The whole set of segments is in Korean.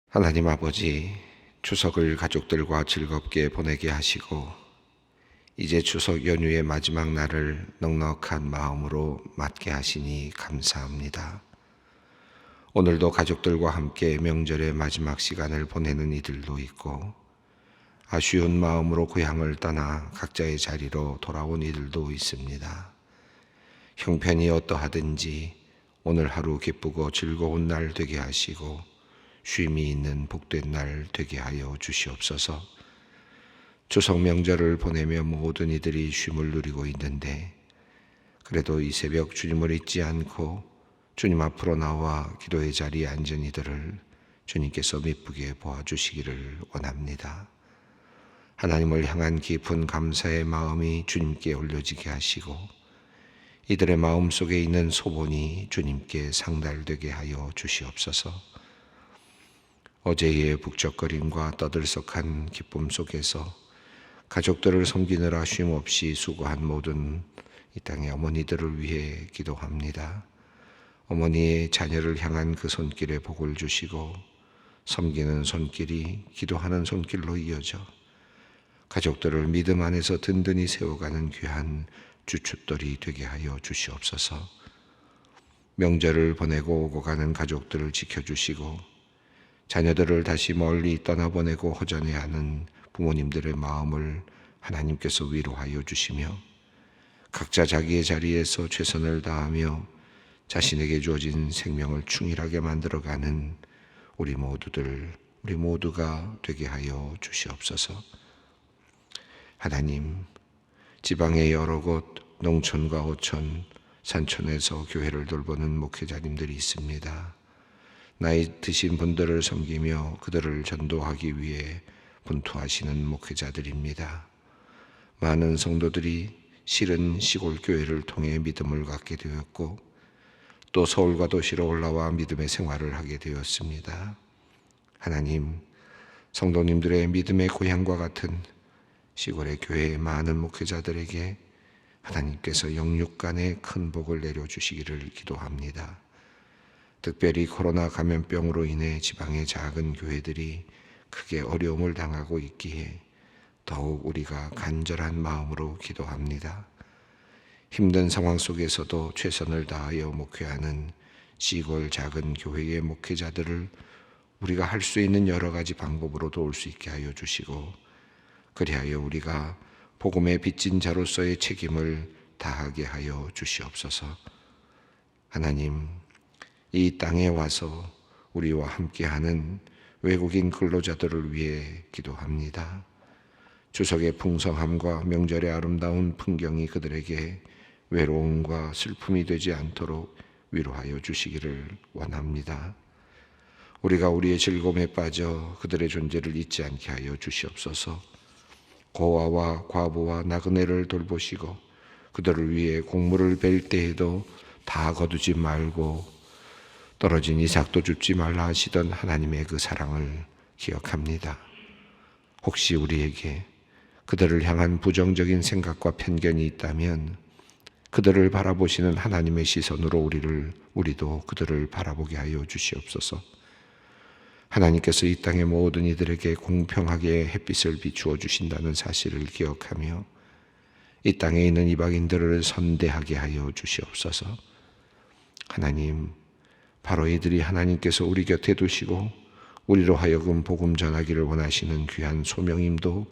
하나님 아버지, 추석을 가족들과 즐겁게 보내게 하시고 이제 추석 연휴의 마지막 날을 넉넉한 마음으로 맞게 하시니 감사합니다. 오늘도 가족들과 함께 명절의 마지막 시간을 보내는 이들도 있고 아쉬운 마음으로 고향을 떠나 각자의 자리로 돌아온 이들도 있습니다. 형편이 어떠하든지 오늘 하루 기쁘고 즐거운 날 되게 하시고 쉼이 있는 복된 날 되게 하여 주시옵소서. 추석 명절을 보내며 모든 이들이 쉼을 누리고 있는데 그래도 이 새벽 주님을 잊지 않고 주님 앞으로 나와 기도의 자리에 앉은 이들을 주님께서 미쁘게 보아주시기를 원합니다. 하나님을 향한 깊은 감사의 마음이 주님께 올려지게 하시고 이들의 마음속에 있는 소원이 주님께 상달되게 하여 주시옵소서. 어제의 북적거림과 떠들썩한 기쁨 속에서 가족들을 섬기느라 쉼없이 수고한 모든 이 땅의 어머니들을 위해 기도합니다. 어머니의 자녀를 향한 그 손길에 복을 주시고 섬기는 손길이 기도하는 손길로 이어져 가족들을 믿음 안에서 든든히 세워가는 귀한 주춧돌이 되게 하여 주시옵소서. 명절을 보내고 오고 가는 가족들을 지켜주시고 자녀들을 다시 멀리 떠나보내고 허전해야 하는 부모님들의 마음을 하나님께서 위로하여 주시며 각자 자기의 자리에서 최선을 다하며 자신에게 주어진 생명을 충실하게 만들어가는 우리 모두가 되게 하여 주시옵소서. 하나님, 지방의 여러 곳 농촌과 어촌, 산촌에서 교회를 돌보는 목회자님들이 있습니다. 나이 드신 분들을 섬기며 그들을 전도하기 위해 분투하시는 목회자들입니다. 많은 성도들이 실은 시골 교회를 통해 믿음을 갖게 되었고 또 서울과 도시로 올라와 믿음의 생활을 하게 되었습니다. 하나님, 성도님들의 믿음의 고향과 같은 시골의 교회의 많은 목회자들에게 하나님께서 영육간의 큰 복을 내려주시기를 기도합니다. 특별히 코로나 감염병으로 인해 지방의 작은 교회들이 크게 어려움을 당하고 있기에 더욱 우리가 간절한 마음으로 기도합니다. 힘든 상황 속에서도 최선을 다하여 목회하는 시골 작은 교회의 목회자들을 우리가 할 수 있는 여러 가지 방법으로 도울 수 있게 하여 주시고 그리하여 우리가 복음의 빚진 자로서의 책임을 다하게 하여 주시옵소서. 하나님, 이 땅에 와서 우리와 함께하는 외국인 근로자들을 위해 기도합니다. 추석의 풍성함과 명절의 아름다운 풍경이 그들에게 외로움과 슬픔이 되지 않도록 위로하여 주시기를 원합니다. 우리가 우리의 즐거움에 빠져 그들의 존재를 잊지 않게 하여 주시옵소서. 고아와 과부와 나그네를 돌보시고 그들을 위해 곡물을 벨 때에도 다 거두지 말고 떨어진 이삭도 줍지 말라 하시던 하나님의 그 사랑을 기억합니다. 혹시 우리에게 그들을 향한 부정적인 생각과 편견이 있다면 그들을 바라보시는 하나님의 시선으로 우리도 그들을 바라보게 하여 주시옵소서. 하나님께서 이 땅의 모든 이들에게 공평하게 햇빛을 비추어 주신다는 사실을 기억하며 이 땅에 있는 이방인들을 선대하게 하여 주시옵소서. 하나님, 바로 이들이 하나님께서 우리 곁에 두시고 우리로 하여금 복음 전하기를 원하시는 귀한 소명임도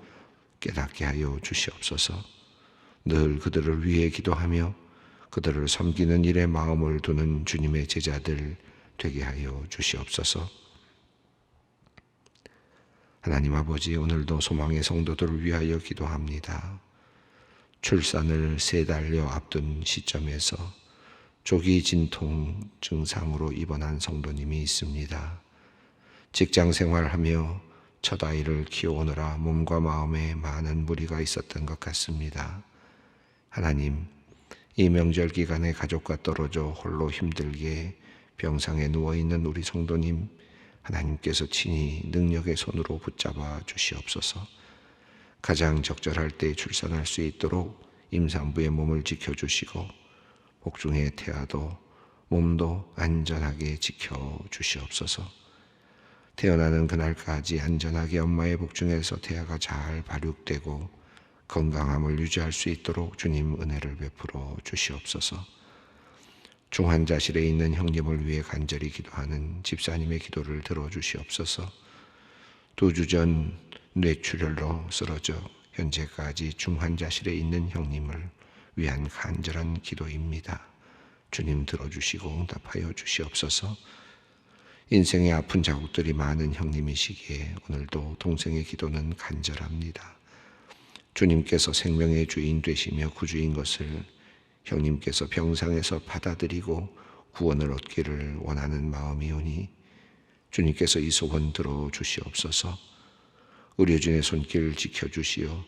깨닫게 하여 주시옵소서. 늘 그들을 위해 기도하며 그들을 섬기는 일에 마음을 두는 주님의 제자들 되게 하여 주시옵소서. 하나님 아버지, 오늘도 소망의 성도들을 위하여 기도합니다. 출산을 3달여 앞둔 시점에서 조기 진통 증상으로 입원한 성도님이 있습니다. 직장 생활하며 첫 아이를 키워오느라 몸과 마음에 많은 무리가 있었던 것 같습니다. 하나님, 이 명절 기간에 가족과 떨어져 홀로 힘들게 병상에 누워있는 우리 성도님, 하나님께서 친히 능력의 손으로 붙잡아 주시옵소서. 가장 적절할 때 출산할 수 있도록 임산부의 몸을 지켜주시고 복중의 태아도 몸도 안전하게 지켜주시옵소서. 태어나는 그날까지 안전하게 엄마의 복중에서 태아가 잘 발육되고 건강함을 유지할 수 있도록 주님 은혜를 베풀어 주시옵소서. 중환자실에 있는 형님을 위해 간절히 기도하는 집사님의 기도를 들어주시옵소서. 2주 전 뇌출혈로 쓰러져 현재까지 중환자실에 있는 형님을 위한 간절한 기도입니다. 주님 들어주시고 응답하여 주시옵소서. 인생의 아픈 자국들이 많은 형님이시기에 오늘도 동생의 기도는 간절합니다. 주님께서 생명의 주인 되시며 구주인 것을 형님께서 병상에서 받아들이고 구원을 얻기를 원하는 마음이오니 주님께서 이 소원 들어주시옵소서. 의료진의 손길 지켜주시어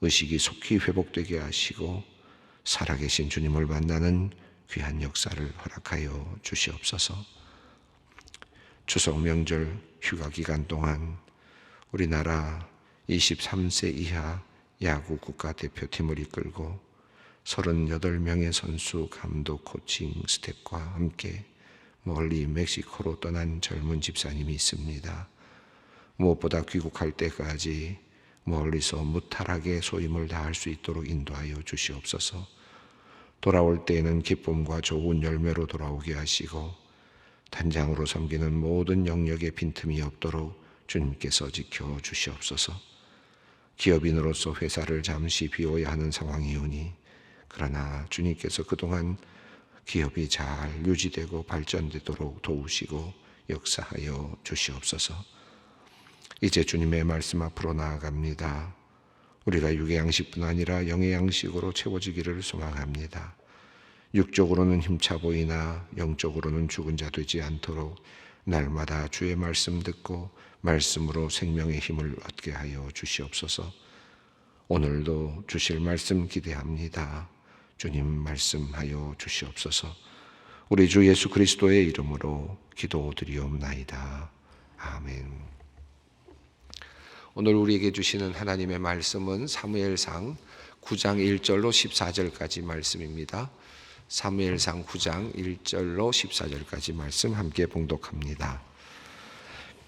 의식이 속히 회복되게 하시고 살아계신 주님을 만나는 귀한 역사를 허락하여 주시옵소서. 추석 명절 휴가 기간 동안 우리나라 23세 이하 야구 국가대표팀을 이끌고 38명의 선수, 감독, 코칭, 스태프와 함께 멀리 멕시코로 떠난 젊은 집사님이 있습니다. 무엇보다 귀국할 때까지 멀리서 무탈하게 소임을 다할 수 있도록 인도하여 주시옵소서. 돌아올 때에는 기쁨과 좋은 열매로 돌아오게 하시고 단장으로 섬기는 모든 영역에 빈틈이 없도록 주님께서 지켜주시옵소서. 기업인으로서 회사를 잠시 비워야 하는 상황이오니 그러나 주님께서 그동안 기업이 잘 유지되고 발전되도록 도우시고 역사하여 주시옵소서. 이제 주님의 말씀 앞으로 나아갑니다. 우리가 육의 양식뿐 아니라 영의 양식으로 채워지기를 소망합니다. 육적으로는 힘차 보이나 영적으로는 죽은 자 되지 않도록 날마다 주의 말씀 듣고 말씀으로 생명의 힘을 얻게 하여 주시옵소서. 오늘도 주실 말씀 기대합니다. 주님 말씀하여 주시옵소서. 우리 주 예수 그리스도의 이름으로 기도드리옵나이다. 아멘. 오늘 우리에게 주시는 하나님의 말씀은 사무엘상 9장 1절로 14절까지 말씀입니다. 사무엘상 9장 1절로 14절까지 말씀 함께 봉독합니다.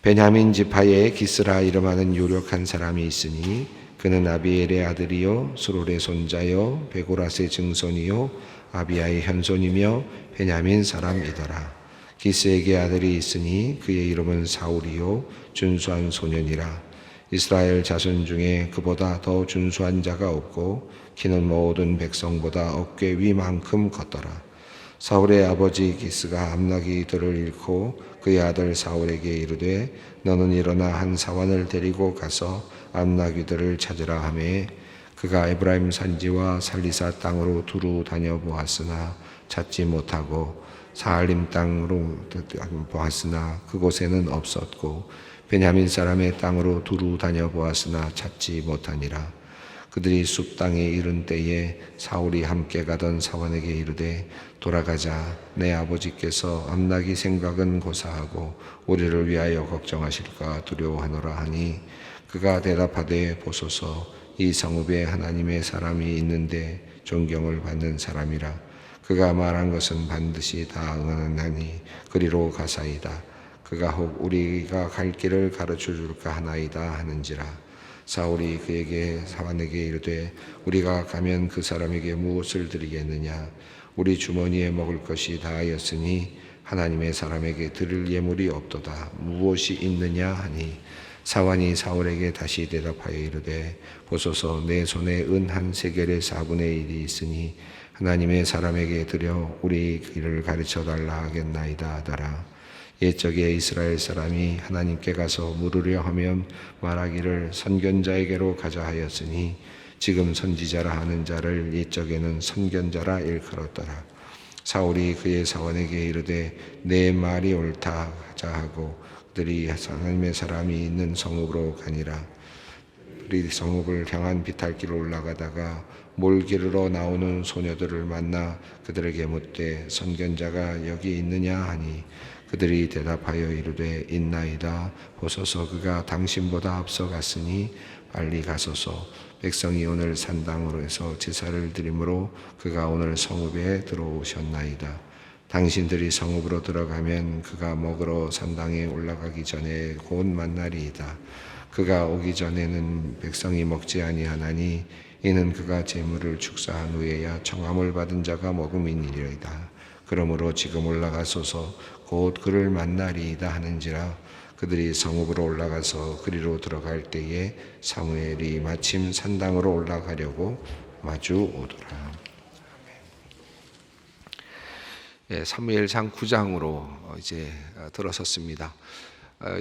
베냐민 지파에 기스라 이름하는 유력한 사람이 있으니 그는 아비엘의 아들이요 수롤의 손자요 베고라스의 증손이요 아비야의 현손이며 베냐민 사람이더라. 기스에게 아들이 있으니 그의 이름은 사울이요 준수한 소년이라. 이스라엘 자손 중에 그보다 더 준수한 자가 없고 키는 모든 백성보다 어깨 위만큼 컸더라. 사울의 아버지 기스가 암나기 들을 잃고 그의 아들 사울에게 이르되 너는 일어나 한 사환을 데리고 가서 암나귀들을 찾으라 하매 그가 에브라임 산지와 살리사 땅으로 두루 다녀보았으나 찾지 못하고 사알림 땅으로 보았으나 그곳에는 없었고 베냐민 사람의 땅으로 두루 다녀보았으나 찾지 못하니라. 그들이 숲 땅에 이른 때에 사울이 함께 가던 사원에게 이르되 돌아가자. 내 아버지께서 암나기 생각은 고사하고 우리를 위하여 걱정하실까 두려워하노라 하니 그가 대답하되 보소서 이 성읍에 하나님의 사람이 있는데 존경을 받는 사람이라. 그가 말한 것은 반드시 다 응하나니 그리로 가사이다. 그가 혹 우리가 갈 길을 가르쳐 줄까 하나이다 하는지라. 사울이 그에게 사환에게 이르되 우리가 가면 그 사람에게 무엇을 드리겠느냐. 우리 주머니에 먹을 것이 다하였으니 하나님의 사람에게 드릴 예물이 없도다. 무엇이 있느냐 하니 사환이 사울에게 다시 대답하여 이르되 보소서 내 손에 은 한 세겔의 4분의 1이 있으니 하나님의 사람에게 드려 우리 길을 가르쳐 달라 하겠나이다 하더라. 옛적에 이스라엘 사람이 하나님께 가서 물으려 하면 말하기를 선견자에게로 가자 하였으니 지금 선지자라 하는 자를 옛적에는 선견자라 일컬었더라. 사울이 그의 사원에게 이르되 내 말이 옳다 하자 하고 그들이 하나님의 사람이 있는 성읍으로 가니라. 그들이 성읍을 향한 비탈길로 올라가다가 몰 기르러 나오는 소녀들을 만나 그들에게 묻되 선견자가 여기 있느냐 하니 그들이 대답하여 이르되 있나이다. 보소서 그가 당신보다 앞서갔으니 빨리 가소서. 백성이 오늘 산당으로 해서 제사를 드리므로 그가 오늘 성읍에 들어오셨나이다. 당신들이 성읍으로 들어가면 그가 먹으러 산당에 올라가기 전에 곧 만나리이다. 그가 오기 전에는 백성이 먹지 아니하나니 이는 그가 재물을 축사한 후에야 청함을 받은 자가 먹음이니이다. 그러므로 지금 올라가소서 곧 그를 만나리이다 하는지라. 그들이 성읍으로 올라가서 그리로 들어갈 때에 사무엘이 마침 산당으로 올라가려고 마주 오더라. 사무엘상 9장으로 이제 들어섰습니다.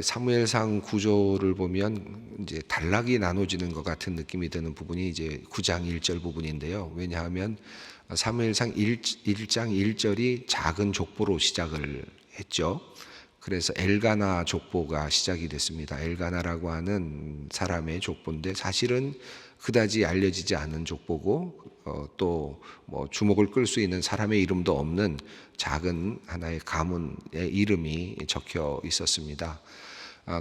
사무엘상 구조를 보면 이제 단락이 나눠지는 것 같은 느낌이 드는 부분이 이제 9장 1절 부분인데요. 왜냐하면 사무엘상 1장 1절이 작은 족보로 시작을 했죠. 그래서 엘가나 족보가 시작이 됐습니다. 엘가나라고 하는 사람의 족보인데 사실은 그다지 알려지지 않은 족보고 또 뭐 주목을 끌 수 있는 사람의 이름도 없는 작은 하나의 가문의 이름이 적혀 있었습니다.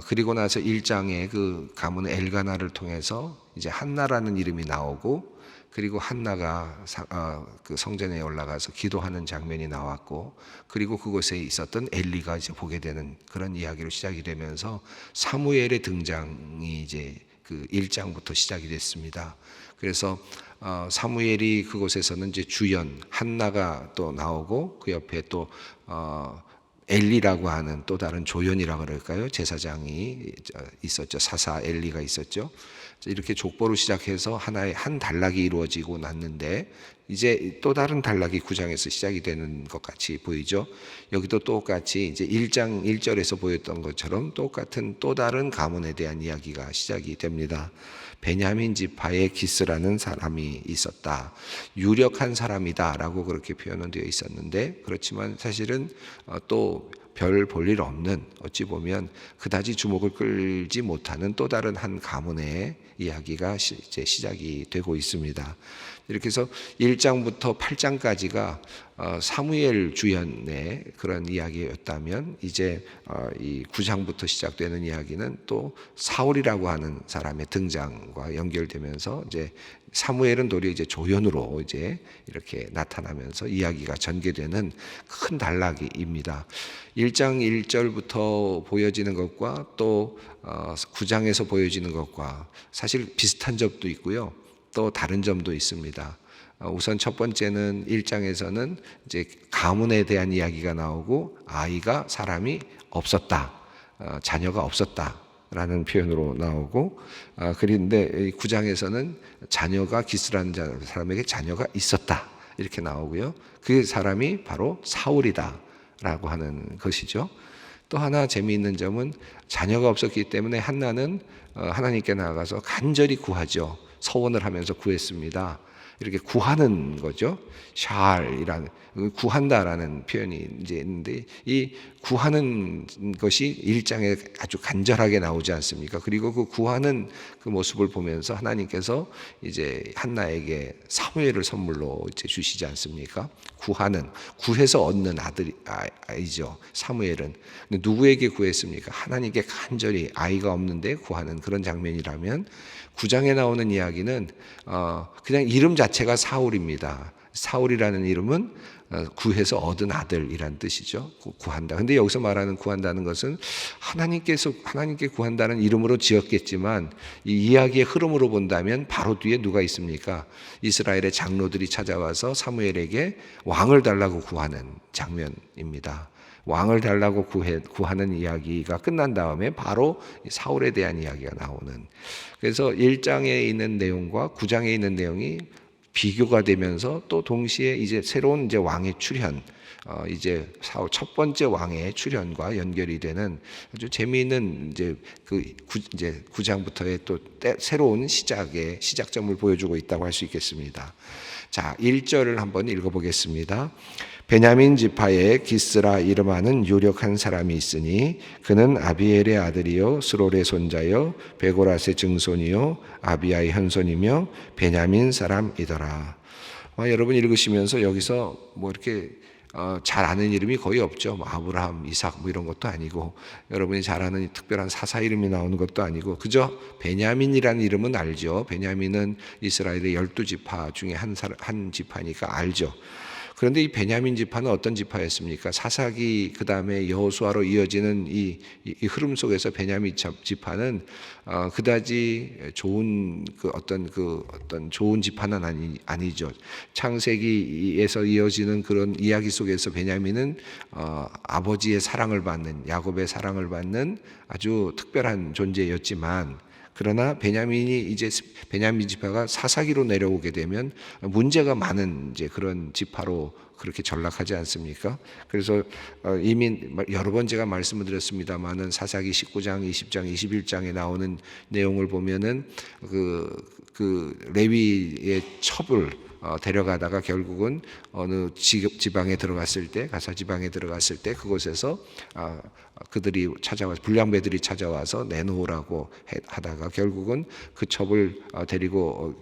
그리고 나서 1장에 그 가문 엘가나를 통해서 이제 한나라는 이름이 나오고, 그리고 한나가 그 성전에 올라가서 기도하는 장면이 나왔고, 그리고 그곳에 있었던 엘리가 이제 보게 되는 그런 이야기로 시작이 되면서 사무엘의 등장이 이제 그 1장부터 시작이 됐습니다. 그래서 사무엘이 그곳에서는 이제 주연 한나가 또 나오고, 그 옆에 또 엘리라고 하는 또 다른 조연이라고 그럴까요? 제사장이 있었죠. 사사 엘리가 있었죠. 이렇게 족보로 시작해서 하나의 한 단락이 이루어지고 났는데, 이제 또 다른 단락이 9장에서 시작이 되는 것 같이 보이죠. 여기도 똑같이 이제 1장 1절에서 보였던 것처럼 똑같은 또 다른 가문에 대한 이야기가 시작이 됩니다. 베냐민 지파의 기스라는 사람이 있었다. 유력한 사람이다라고 그렇게 표현은 되어 있었는데, 그렇지만 사실은 또 별 볼 일 없는, 어찌 보면 그다지 주목을 끌지 못하는 또 다른 한 가문의 이야기가 이제 시작이 되고 있습니다. 이렇게 해서 1장부터 8장까지가 사무엘 주연의 그런 이야기였다면, 이제 이 9장부터 시작되는 이야기는 또 사울이라고 하는 사람의 등장과 연결되면서 이제 사무엘은 도리어 이제 조연으로 이제 이렇게 나타나면서 이야기가 전개되는 큰 단락입니다. 1장 1절부터 보여지는 것과 또 9장에서 보여지는 것과 사실 비슷한 점도 있고요. 또 다른 점도 있습니다. 우선 첫 번째는 1장에서는 이제 가문에 대한 이야기가 나오고, 아이가 사람이 없었다, 자녀가 없었다 라는 표현으로 나오고, 그런데 9장에서는 자녀가 기스라는 사람에게 자녀가 있었다 이렇게 나오고요. 그 사람이 바로 사울이다 라고 하는 것이죠. 또 하나 재미있는 점은 자녀가 없었기 때문에 한나는 하나님께 나아가서 간절히 구하죠. 서원을 하면서 구했습니다. 이렇게 구하는 거죠. 샬이라는, 구한다라는 표현이 이제 있는데, 이 구하는 것이 1장에 아주 간절하게 나오지 않습니까? 그리고 그 구하는 그 모습을 보면서 하나님께서 이제 한나에게 사무엘을 선물로 이제 주시지 않습니까? 구하는, 구해서 얻는 아이죠. 사무엘은. 근데 누구에게 구했습니까? 하나님께 간절히, 아이가 없는데 구하는 그런 장면이라면, 9장에 나오는 이야기는 그냥 이름 자체가 사울입니다. 사울이라는 이름은 구해서 얻은 아들이란 뜻이죠. 구한다. 근데 여기서 말하는 구한다는 것은 하나님께 구한다는 이름으로 지었겠지만, 이 이야기의 흐름으로 본다면 바로 뒤에 누가 있습니까? 이스라엘의 장로들이 찾아와서 사무엘에게 왕을 달라고 구하는 장면입니다. 왕을 달라고 구하는 이야기가 끝난 다음에 바로 사울에 대한 이야기가 나오는, 그래서 1장에 있는 내용과 9장에 있는 내용이 비교가 되면서 또 동시에 이제 새로운 이제 왕의 출현, 이제 사울 첫 번째 왕의 출현과 연결이 되는 아주 재미있는 이제 이제 9장부터의 또 새로운 시작점을 보여주고 있다고 할 수 있겠습니다. 자, 1절을 한번 읽어보겠습니다. 베냐민 지파에 기스라 이름하는 유력한 사람이 있으니 그는 아비엘의 아들이요 스롤의 손자요 베고랏의 증손이요 아비야의 현손이며 베냐민 사람이더라. 여러분 읽으시면서 여기서 뭐 이렇게 잘 아는 이름이 거의 없죠. 뭐 아브라함, 이삭 뭐 이런 것도 아니고, 여러분이 잘 아는 특별한 사사 이름이 나오는 것도 아니고, 그저 베냐민이라는 이름은 알죠. 베냐민은 이스라엘의 12지파 중에 한 지파니까 알죠. 그런데 이 베냐민 지파는 어떤 지파였습니까? 사사기 그 다음에 여호수아로 이어지는 이 흐름 속에서 베냐민 지파는 그다지 좋은 어떤 좋은 지파는 아니죠. 창세기에서 이어지는 그런 이야기 속에서 베냐민은 아버지의 사랑을 받는, 야곱의 사랑을 받는 아주 특별한 존재였지만, 그러나 베냐민 지파가 사사기로 내려오게 되면 문제가 많은 이제 그런 지파로 그렇게 전락하지 않습니까? 그래서 이미 여러 번 제가 말씀을 드렸습니다만은 사사기 19장, 20장, 21장에 나오는 내용을 보면은 그 레위의 첩을 데려가다가 결국은 어느 지방에 들어갔을 때, 가사 지방에 들어갔을 때 그곳에서 그들이 불량배들이 찾아와서 내놓으라고 하다가 결국은 그 첩을 데리고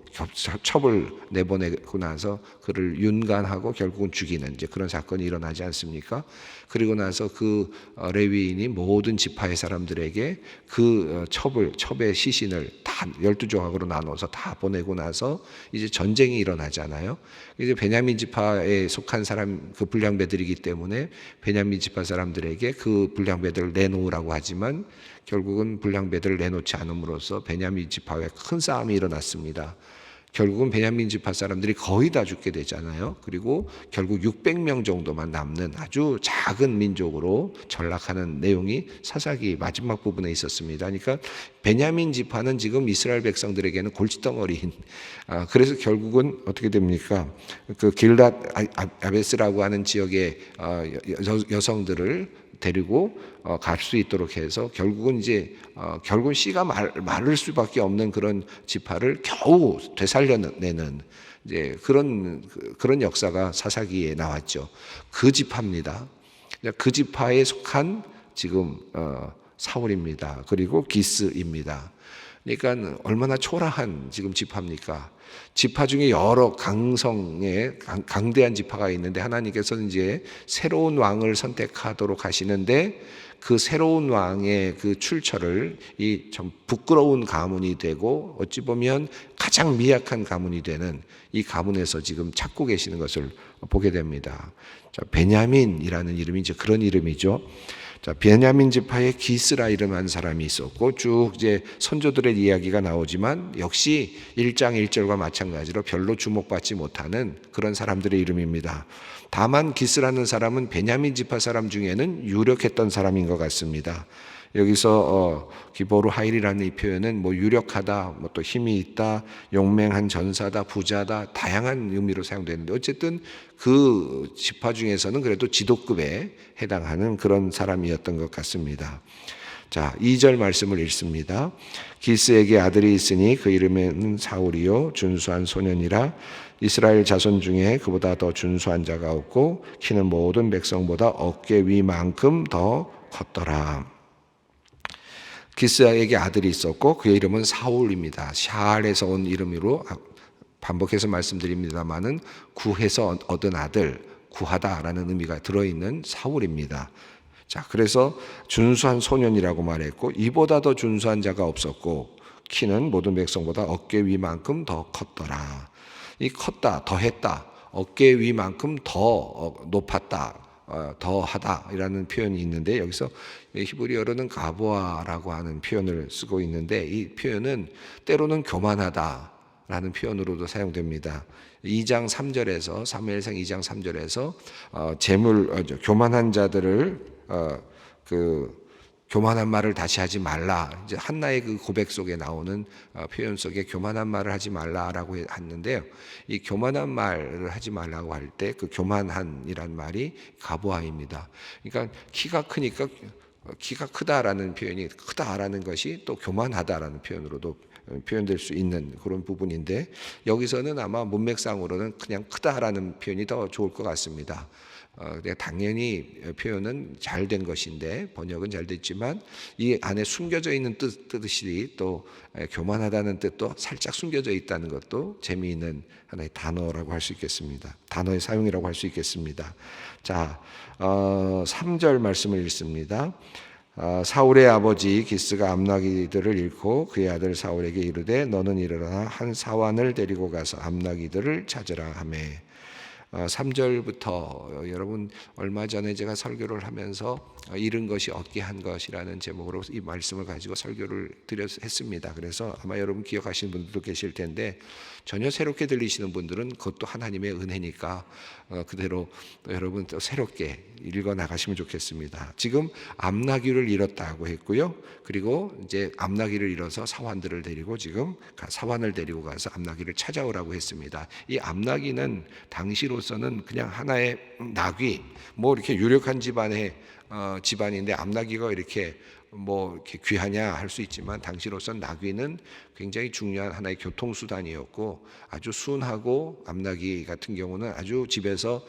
첩을 내보내고 나서 그를 윤간하고 결국은 죽이는 이제 그런 사건이 일어나지 않습니까? 그리고 나서 그 레위인이 모든 지파의 사람들에게 그 첩의 시신을 다 12조각으로 나눠서 다 보내고 나서 이제 전쟁이 일어나잖아요. 이제 베냐민 지파에 속한 사람, 그 불량배들이기 때문에 베냐민 지파 사람들에게 그 불량배들을 내놓으라고 하지만 결국은 불량배들을 내놓지 않음으로써 베냐민 지파에 큰 싸움이 일어났습니다. 결국은 베냐민 지파 사람들이 거의 다 죽게 되잖아요. 그리고 결국 600명 정도만 남는 아주 작은 민족으로 전락하는 내용이 사사기 마지막 부분에 있었습니다. 그러니까 베냐민 지파는 지금 이스라엘 백성들에게는 골칫덩어리인, 그래서 결국은 어떻게 됩니까? 그 길랏 아베스라고 하는 지역의 여성들을 데리고 갈 수 있도록 해서 결국은 씨가 마를 수밖에 없는 그런 지파를 겨우 되살려내는 이제 그런 역사가 사사기에 나왔죠. 그 지파입니다. 그 지파에 속한 지금 사울입니다. 그리고 기스입니다. 그러니까 얼마나 초라한 지금 지파입니까? 지파 중에 여러 강대한 지파가 있는데 하나님께서는 이제 새로운 왕을 선택하도록 하시는데 그 새로운 왕의 그 출처를 이 좀 부끄러운 가문이 되고 어찌 보면 가장 미약한 가문이 되는 이 가문에서 지금 찾고 계시는 것을 보게 됩니다. 자, 베냐민이라는 이름이 이제 그런 이름이죠. 자, 베냐민 지파에 기스라 이름한 사람이 있었고 쭉 이제 선조들의 이야기가 나오지만 역시 1장 1절과 마찬가지로 별로 주목받지 못하는 그런 사람들의 이름입니다. 다만 기스라는 사람은 베냐민 지파 사람 중에는 유력했던 사람인 것 같습니다. 여기서 기보르 하일이라는 이 표현은 뭐 유력하다, 뭐 또 힘이 있다, 용맹한 전사다, 부자다, 다양한 의미로 사용되는데 어쨌든 그 지파 중에서는 그래도 지도급에 해당하는 그런 사람이었던 것 같습니다. 자, 2절 말씀을 읽습니다. 기스에게 아들이 있으니 그 이름은 사울이요 준수한 소년이라 이스라엘 자손 중에 그보다 더 준수한 자가 없고 키는 모든 백성보다 어깨 위만큼 더 컸더라. 기스에게 아들이 있었고 그의 이름은 사울입니다. 샤알에서 온 이름으로 반복해서 말씀드립니다만은 구해서 얻은 아들, 구하다라는 의미가 들어있는 사울입니다. 자, 그래서 준수한 소년이라고 말했고 이보다 더 준수한 자가 없었고 키는 모든 백성보다 어깨 위만큼 더 컸더라. 이 컸다, 더했다, 어깨 위만큼 더 높았다, 더하다라는 표현이 있는데 여기서 히브리어로는 가보아라고 하는 표현을 쓰고 있는데 이 표현은 때로는 교만하다라는 표현으로도 사용됩니다. 2장 3절에서 사무엘상 2장 3절에서 교만한 자들을 교만한 말을 다시 하지 말라. 이제 한나의 그 고백 속에 나오는 표현 속에 교만한 말을 하지 말라라고 했는데요. 이 교만한 말을 하지 말라고 할 때 그 교만한이란 말이 가보아입니다. 그러니까 키가 크니까 키가 크다라는 표현이 크다라는 것이 또 교만하다라는 표현으로도 표현될 수 있는 그런 부분인데 여기서는 아마 문맥상으로는 그냥 크다라는 표현이 더 좋을 것 같습니다. 당연히 표현은 잘 된 것인데 번역은 잘 됐지만 이 안에 숨겨져 있는 뜻이 또 교만하다는 뜻도 살짝 숨겨져 있다는 것도 재미있는 하나의 단어라고 할 수 있겠습니다. 단어의 사용이라고 할 수 있겠습니다. 자, 3절 말씀을 읽습니다. 사울의 아버지 기스가 암나기들을 잃고 그의 아들 사울에게 이르되 너는 일어나 한 사환을 데리고 가서 암나기들을 찾으라 하매 3절부터 여러분 얼마 전에 제가 설교를 하면서 잃은 것이 얻게 한 것이라는 제목으로 이 말씀을 가지고 설교를 했습니다. 그래서 아마 여러분 기억하시는 분들도 계실 텐데 전혀 새롭게 들리시는 분들은 그것도 하나님의 은혜니까 그대로 여러분 또 새롭게 읽어 나가시면 좋겠습니다. 지금 암나귀를 잃었다고 했고요. 그리고 이제 암나귀를 잃어서 사환들을 데리고 지금 사환을 데리고 가서 암나귀를 찾아오라고 했습니다. 이 암나귀는 당시로서는 그냥 하나의 나귀, 뭐 이렇게 유력한 집안인데 암나귀가 이렇게 뭐 이렇게 귀하냐 할 수 있지만 당시로선 나귀는 굉장히 중요한 하나의 교통수단이었고 아주 순하고 암나귀 같은 경우는 아주 집에서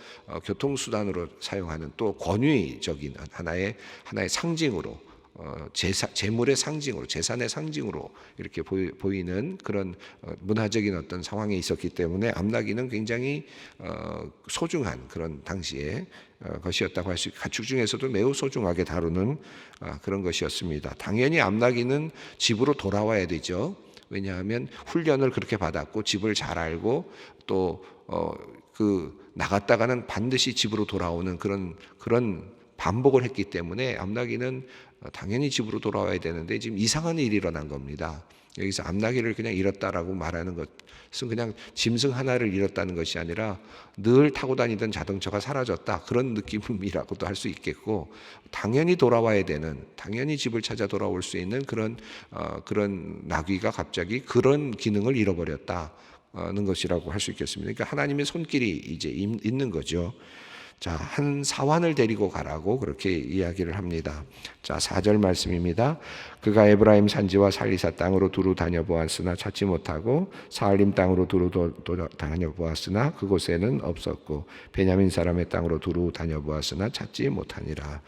교통수단으로 사용하는 또 권위적인 하나의 상징으로 재물의 상징으로 재산의 상징으로 이렇게 보이는 그런 문화적인 어떤 상황에 있었기 때문에 암나귀는 굉장히 소중한 그런 당시의 것이었다고 할 수 있고 가축 중에서도 매우 소중하게 다루는 그런 것이었습니다. 당연히 암나귀는 집으로 돌아와야 되죠. 왜냐하면 훈련을 그렇게 받았고 집을 잘 알고 또 나갔다가는 반드시 집으로 돌아오는 그런 반복을 했기 때문에 암나귀는 당연히 집으로 돌아와야 되는데 지금 이상한 일이 일어난 겁니다. 여기서 암나귀를 그냥 잃었다라고 말하는 것은 그냥 짐승 하나를 잃었다는 것이 아니라 늘 타고 다니던 자동차가 사라졌다 그런 느낌이라고도 할 수 있겠고 당연히 돌아와야 되는 당연히 집을 찾아 돌아올 수 있는 그런 나귀가 갑자기 그런 기능을 잃어버렸다는 것이라고 할 수 있겠습니다. 그러니까 하나님의 손길이 이제 있는 거죠. 자, 한 사환을 데리고 가라고 그렇게 이야기를 합니다. 자, 4절 말씀입니다. 그가 에브라임 산지와 살리사 땅으로 두루 다녀보았으나 찾지 못하고 사할림 땅으로 두루 다녀보았으나 그곳에는 없었고 베냐민 사람의 땅으로 두루 다녀보았으나 찾지 못하니라.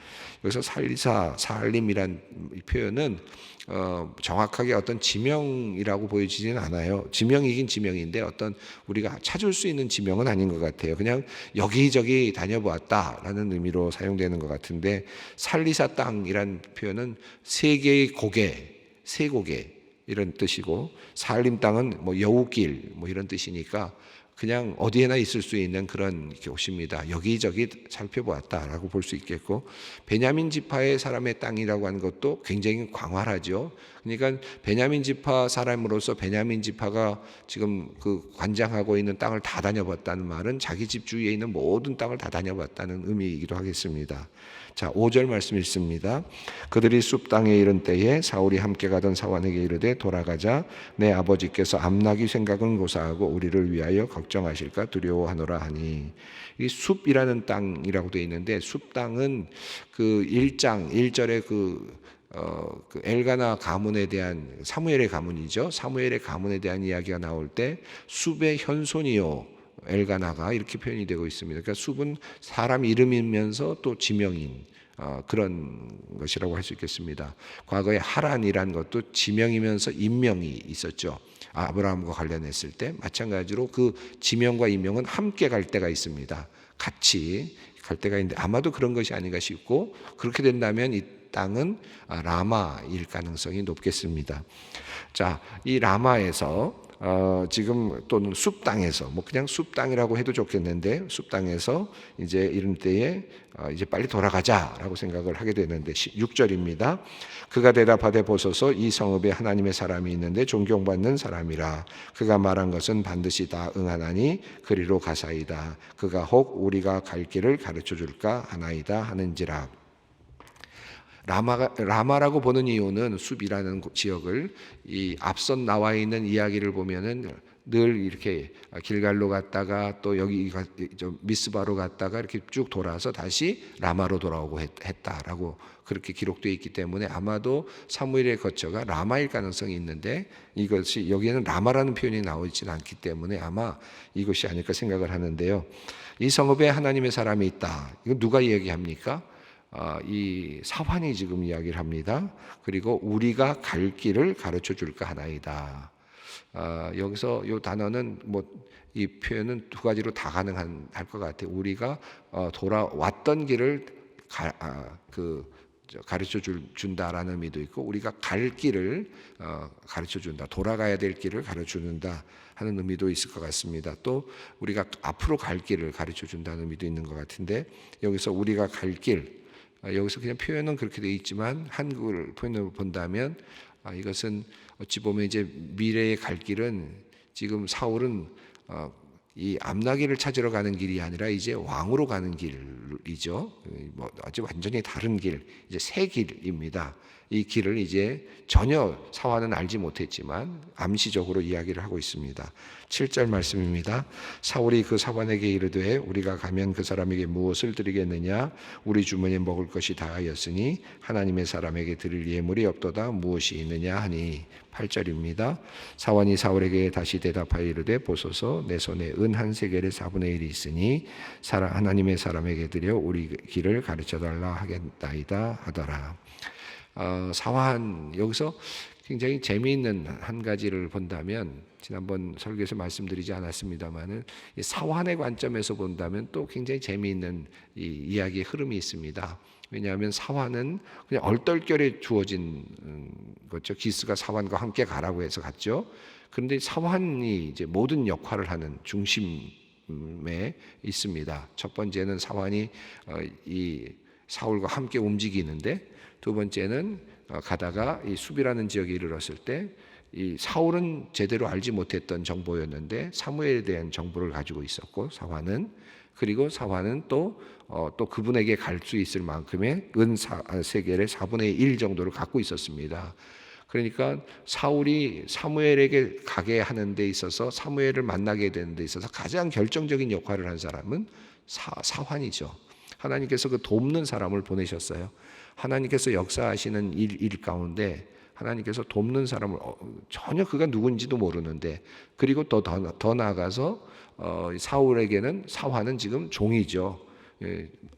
여기서 살리사, 사할림이란 표현은 정확하게 어떤 지명이라고 보여지지는 않아요. 지명이긴 지명인데 어떤 우리가 찾을 수 있는 지명은 아닌 것 같아요. 그냥 여기저기 다녀보았다라는 의미로 사용되는 것 같은데 살리사 땅이란 표현은 세 개의 고개, 세 고개 이런 뜻이고 사할림 땅은 뭐 여우길 뭐 이런 뜻이니까 그냥 어디에나 있을 수 있는 그런 곳입니다. 여기저기 살펴보았다라고 볼 수 있겠고 베냐민 지파의 사람의 땅이라고 하는 것도 굉장히 광활하죠. 그러니까 베냐민 지파 사람으로서 베냐민 지파가 지금 그 관장하고 있는 땅을 다 다녀봤다는 말은 자기 집 주위에 있는 모든 땅을 다 다녀봤다는 의미이기도 하겠습니다. 자, 5절 말씀 읽습니다. 그들이 숲 땅에 이른 때에 사울이 함께 가던 사환에게 이르되 돌아가자 내 아버지께서 암나귀 생각은 고사하고 우리를 위하여 걱정하실까 두려워하노라 하니 이 숲이라는 땅이라고 되어 있는데 숲 땅은 그 1절에 그 엘가나 가문에 대한 사무엘의 가문이죠. 사무엘의 가문에 대한 이야기가 나올 때 숲의 현손이요 엘가나가 이렇게 표현이 되고 있습니다. 그러니까 숲은 사람 이름이면서 또 지명인 그런 것이라고 할 수 있겠습니다. 과거에 하란이라는 것도 지명이면서 인명이 있었죠. 아브라함과 관련했을 때 마찬가지로 그 지명과 인명은 함께 갈 때가 있습니다. 같이 갈 때가 있는데 아마도 그런 것이 아닌가 싶고 그렇게 된다면 이 땅은 라마일 가능성이 높겠습니다. 자, 이 라마에서 지금 또는 숲 땅에서 뭐 그냥 숲 땅이라고 해도 좋겠는데 숲 땅에서 이제 이런 때에 이제 빨리 돌아가자라고 생각을 하게 되는데 6절입니다. 그가 대답하되 보소서 이 성읍에 하나님의 사람이 있는데 존경받는 사람이라 그가 말한 것은 반드시 다 응하나니 그리로 가사이다. 그가 혹 우리가 갈 길을 가르쳐 줄까 하나이다 하는지라. 라마라고 보는 이유는 숲이라는 지역을 이 앞선 나와 있는 이야기를 보면은 늘 이렇게 길갈로 갔다가 또 여기 미스바로 갔다가 이렇게 쭉 돌아서 다시 라마로 돌아오고 했다라고 그렇게 기록되어 있기 때문에 아마도 사무엘의 거처가 라마일 가능성이 있는데 이것이 여기에는 라마라는 표현이 나오지는 않기 때문에 아마 이것이 아닐까 생각을 하는데요. 이 성읍에 하나님의 사람이 있다. 이거 누가 이야기합니까? 이 사환이 지금 이야기를 합니다. 그리고 우리가 갈 길을 가르쳐 줄까 하나이다. 여기서 이 단어는 이 표현은 두 가지로 다 가능할 것 같아요. 우리가 돌아왔던 길을 준다라는 의미도 있고, 우리가 갈 길을 가르쳐 준다, 돌아가야 될 길을 가르쳐 준다 하는 의미도 있을 것 같습니다. 또 우리가 앞으로 갈 길을 가르쳐 준다는 의미도 있는 것 같은데, 여기서 우리가 갈 길, 여기서 그냥 표현은 그렇게 되어 있지만 한국을 표현을 본다면 이것은 어찌 보면 이제 미래의 갈 길은, 지금 사울은 이 암나기를 찾으러 가는 길이 아니라 이제 왕으로 가는 길이죠. 뭐 아주 완전히 다른 길, 이제 새 길입니다. 이 길을 이제 전혀 사환은 알지 못했지만 암시적으로 이야기를 하고 있습니다. 7절 말씀입니다. 사울이 그 사환에게 이르되 우리가 가면 그 사람에게 무엇을 드리겠느냐? 우리 주머니에 먹을 것이 다하였으니 하나님의 사람에게 드릴 예물이 없도다. 무엇이 있느냐 하니. 8절입니다. 사환이 사울에게 다시 대답하여 이르되 보소서 내 손에 은 한 세겔의 4분의 1이 있으니 하나님의 사람에게 드려 우리 길을 가르쳐달라 하겠나이다 하더라. 사환, 여기서 굉장히 재미있는 한 가지를 본다면, 지난번 설교에서 말씀드리지 않았습니다만은 사환의 관점에서 본다면 또 굉장히 재미있는 이 이야기의 흐름이 있습니다. 왜냐하면 사환은 그냥 얼떨결에 주어진 거죠. 기스가 사환과 함께 가라고 해서 갔죠. 그런데 사환이 이제 모든 역할을 하는 중심에 있습니다. 첫 번째는 사환이 이 사울과 함께 움직이는데, 두 번째는 가다가 이 수비라는 지역에 이르렀을 때 이 사울은 제대로 알지 못했던 정보였는데 사무엘에 대한 정보를 가지고 있었고, 사환은, 그리고 사환은 또 그분에게 갈 수 있을 만큼의 은 세겔의 4분의 1 정도를 갖고 있었습니다. 그러니까 사울이 사무엘에게 가게 하는 데 있어서, 사무엘을 만나게 되는 데 있어서 가장 결정적인 역할을 한 사람은 사환이죠. 하나님께서 그 돕는 사람을 보내셨어요. 하나님께서 역사하시는 일 가운데 하나님께서 돕는 사람을 전혀 그가 누군지도 모르는데, 그리고 더 나아가서 사울에게는 사환은 지금 종이죠.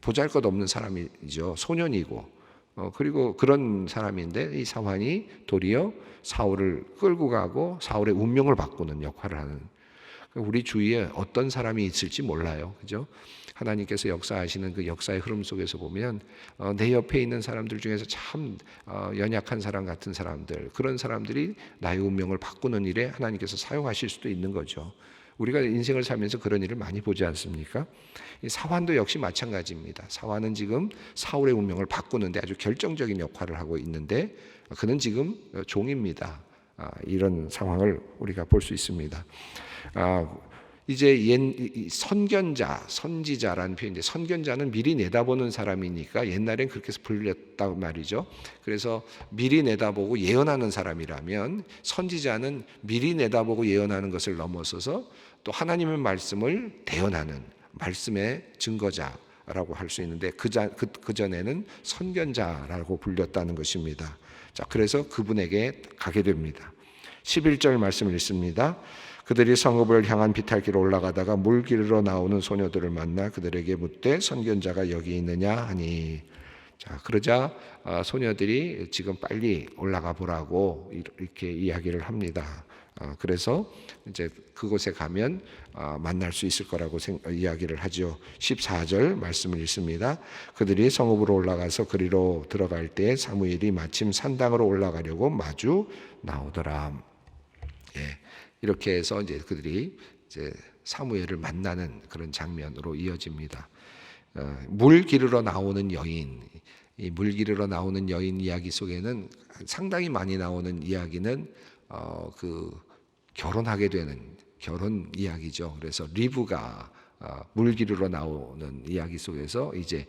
보잘것없는 사람이죠. 소년이고 그리고 그런 사람인데, 이 사환이 도리어 사울을 끌고 가고 사울의 운명을 바꾸는 역할을 하는, 우리 주위에 어떤 사람이 있을지 몰라요. 그죠? 하나님께서 역사하시는 그 역사의 흐름 속에서 보면 내 옆에 있는 사람들 중에서 참 연약한 사람 같은 사람들, 그런 사람들이 나의 운명을 바꾸는 일에 하나님께서 사용하실 수도 있는 거죠. 우리가 인생을 살면서 그런 일을 많이 보지 않습니까? 이 사환도 역시 마찬가지입니다. 사환은 지금 사울의 운명을 바꾸는데 아주 결정적인 역할을 하고 있는데, 그는 지금 종입니다. 이런 상황을 우리가 볼 수 있습니다. 이제 선지자라는 표현인데, 선견자는 미리 내다보는 사람이니까 옛날엔 그렇게 해서 불렸단 말이죠. 그래서 미리 내다보고 예언하는 사람이라면, 선지자는 미리 내다보고 예언하는 것을 넘어서서 또 하나님의 말씀을 대언하는 말씀의 증거자라고 할 수 있는데, 그 전에는 선견자라고 불렸다는 것입니다. 자, 그래서 그분에게 가게 됩니다. 11절 말씀을 읽습니다. 그들이 성읍을 향한 비탈길로 올라가다가 물길로 나오는 소녀들을 만나 그들에게 묻되 선견자가 여기 있느냐 하니. 자, 그러자 소녀들이 지금 빨리 올라가 보라고 이렇게 이야기를 합니다. 그래서 이제 그곳에 가면 만날 수 있을 거라고 이야기를 하죠. 14절 말씀을 읽습니다. 그들이 성읍으로 올라가서 그리로 들어갈 때 사무엘이 마침 산당으로 올라가려고 마주 나오더라. 예. 이렇게 해서 이제 그들이 이제 사무엘을 만나는 그런 장면으로 이어집니다. 물 기르러 나오는 여인, 이 물 기르러 나오는 여인 이야기 속에는 상당히 많이 나오는 이야기는 그 결혼하게 되는 결혼 이야기죠. 그래서 리브가 물 기르러 나오는 이야기 속에서 이제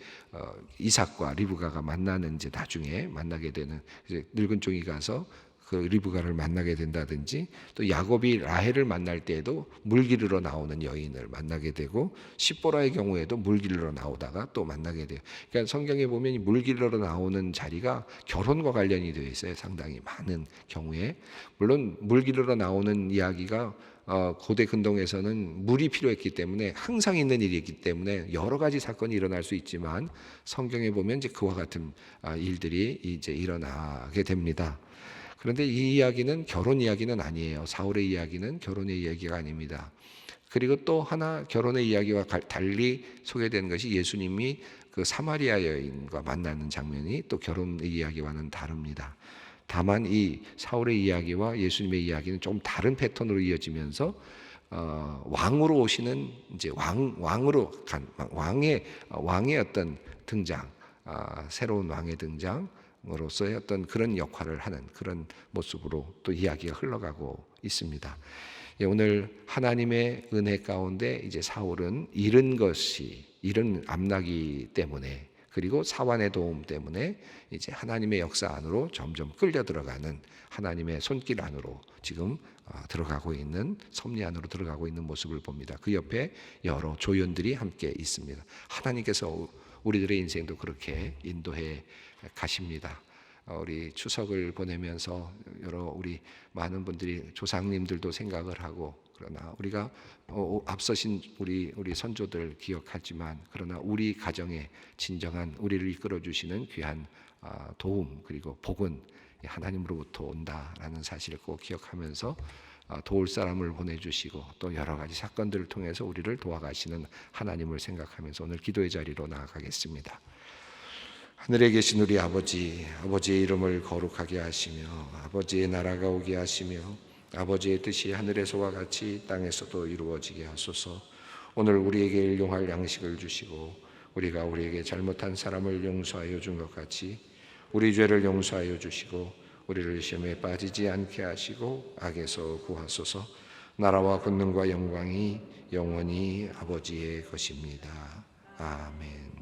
이삭과 리브가가 만나는, 이제 나중에 만나게 되는, 이제 늙은 종이 가서 그 리브가를 만나게 된다든지, 또 야곱이 라헬을 만날 때에도 물 기르러 나오는 여인을 만나게 되고, 십보라의 경우에도 물 기르러 나오다가 또 만나게 돼요. 그러니까 성경에 보면 이 물 기르러 나오는 자리가 결혼과 관련이 되어 있어요. 상당히 많은 경우에. 물론 물 기르러 나오는 이야기가 고대 근동에서는 물이 필요했기 때문에, 항상 있는 일이기 때문에 여러 가지 사건이 일어날 수 있지만, 성경에 보면 이제 그와 같은 일들이 이제 일어나게 됩니다. 그런데 이 이야기는 결혼 이야기는 아니에요. 사울의 이야기는 결혼의 이야기가 아닙니다. 그리고 또 하나 결혼의 이야기와 달리 소개되는 것이, 예수님이 그 사마리아 여인과 만나는 장면이 또 결혼의 이야기와는 다릅니다. 다만 이 사울의 이야기와 예수님의 이야기는 좀 다른 패턴으로 이어지면서 왕으로 오시는 이제 왕으로 간 왕의 어떤 등장, 새로운 왕의 등장으로서의 어떤 그런 역할을 하는 그런 모습으로 또 이야기가 흘러가고 있습니다. 오늘 하나님의 은혜 가운데 이제 사울은 잃은 암나기 때문에, 그리고 사환의 도움 때문에 이제 하나님의 역사 안으로 점점 끌려 들어가는, 하나님의 손길 안으로 지금 들어가고 있는, 섭리 안으로 들어가고 있는 모습을 봅니다. 그 옆에 여러 조연들이 함께 있습니다. 하나님께서 우리들의 인생도 그렇게 인도해 가십니다. 우리 추석을 보내면서 우리 많은 분들이 조상님들도 생각을 하고, 그러나 우리가 앞서신 우리 선조들 기억하지만, 그러나 우리 가정에 진정한 우리를 이끌어 주시는 귀한 도움 그리고 복은 하나님으로부터 온다라는 사실을 꼭 기억하면서 도울 사람을 보내주시고 또 여러 가지 사건들을 통해서 우리를 도와가시는 하나님을 생각하면서 오늘 기도의 자리로 나아가겠습니다. 하늘에 계신 우리 아버지, 아버지의 이름을 거룩하게 하시며 아버지의 나라가 오게 하시며 아버지의 뜻이 하늘에서와 같이 땅에서도 이루어지게 하소서. 오늘 우리에게 일용할 양식을 주시고 우리가 우리에게 잘못한 사람을 용서하여 준 것 같이 우리 죄를 용서하여 주시고 우리를 시험에 빠지지 않게 하시고 악에서 구하소서. 나라와 권능과 영광이 영원히 아버지의 것입니다. 아멘.